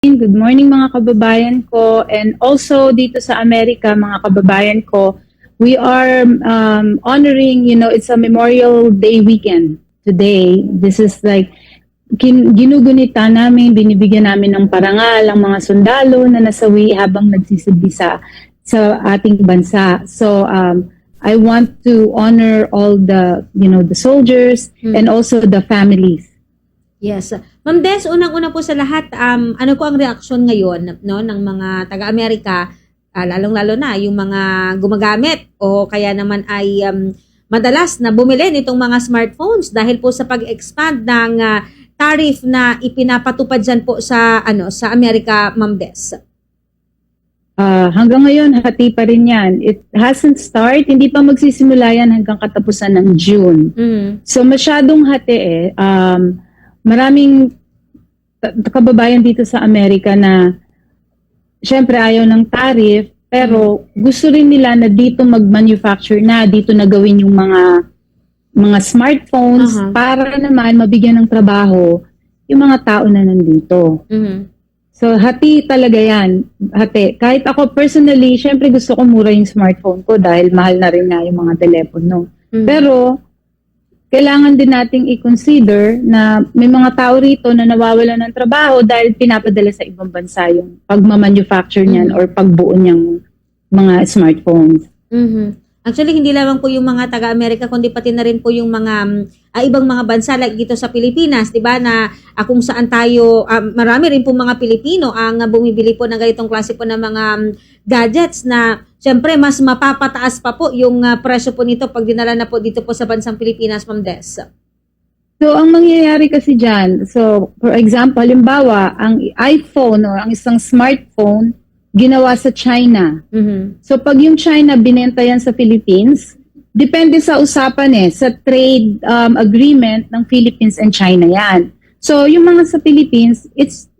Good morning mga kababayan ko, and also dito sa Amerika mga kababayan ko, we are honoring, it's a Memorial Day weekend today. This is like ginugunita namin, binibigyan namin ng parangal ang mga sundalo na nasawi habang nagsisilbi sa ating bansa. So I want to honor all the the soldiers and also the families. Yes. Ma'am Des, unang-una po sa lahat, ano po ang reaksyon ngayon ng mga taga-Amerika, lalong-lalo na yung mga gumagamit o kaya naman ay madalas na bumili nitong mga smartphones dahil po sa pag-expand ng tariff na ipinapatupad dyan po sa Amerika, Ma'am Des? Hanggang ngayon, hati pa rin yan. It hasn't started, hindi pa magsisimula yan hanggang katapusan ng June. So masyadong hati maraming kababayan dito sa Amerika na syempre ayaw ng tariff, pero gusto rin nila na dito mag-manufacture na, dito na gawin yung mga smartphones para naman mabigyan ng trabaho yung mga tao na nandito. So hati talaga yan, hati. Kahit ako personally, syempre gusto ko mura yung smartphone ko dahil mahal na rin nga yung mga telepono. Pero kailangan din nating i-consider na may mga tao rito na nawawalan ng trabaho dahil pinapadala sa ibang bansa yung pagmamanufacture niyan or pagbuo niyang mga smartphones. Actually, hindi lamang po yung mga taga-Amerika, kundi pati na rin po yung mga ibang mga bansa like dito sa Pilipinas, di ba, na kung saan tayo, marami rin po mga Pilipino ang bumibili po ng ganitong klase po ng mga gadgets na siyempre mas mapapataas pa po yung presyo po nito pag dinala na po dito po sa bansang Pilipinas, Ma'am Des. So, ang mangyayari kasi dyan, so for example, halimbawa, ang iPhone o ang isang smartphone, ginawa sa China. So pag yung China binenta yan sa Philippines, depende sa usapan sa trade agreement ng Philippines and China yan. So yung mga sa Philippines,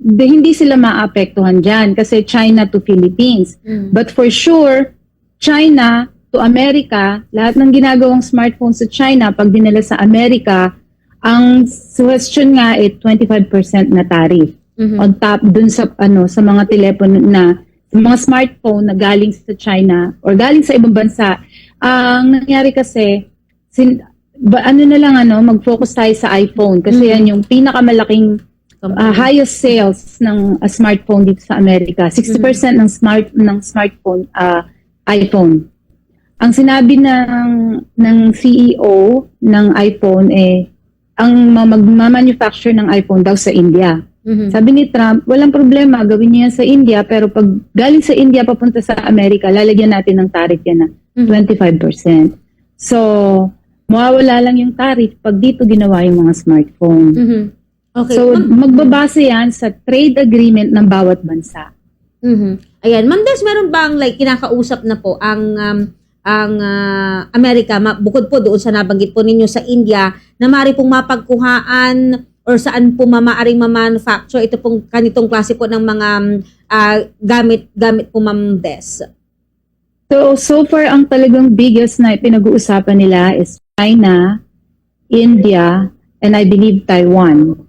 hindi sila maapektuhan dyan kasi China to Philippines. But for sure, China to America, lahat ng ginagawang smartphone sa China, pag dinala sa Amerika, ang suggestion nga 25% na tariff. On top dun sa mga telepono na mga smartphone na galing sa China or galing sa ibang bansa. Ang nangyari kasi, mag-focus tayo sa iPhone kasi yan yung pinakamalaking highest sales ng smartphone dito sa Amerika. 60% ng smartphone iPhone. Ang sinabi ng CEO ng iPhone ang mag-manufacture ng iPhone daw sa India. Sabi ni Trump, walang problema, gawin niya yan sa India, pero pag galing sa India papunta sa Amerika, lalagyan natin ng tariff yan na 25%. So, mawawala lang yung tariff pag dito ginawa yung mga smartphone. Okay. So, magbabase yan sa trade agreement ng bawat bansa. Ayan, Ma'am Des, meron bang kinakausap na po ang Amerika, bukod po doon sa nabanggit po ninyo sa India, na maaari pong mapagkuhaan or saan po maaaring ma-manufacture ito pong kanitong klase po ng mga gamit po, Ma'am Des? So far, ang talagang biggest na pinag-uusapan nila is China, India, and I believe Taiwan.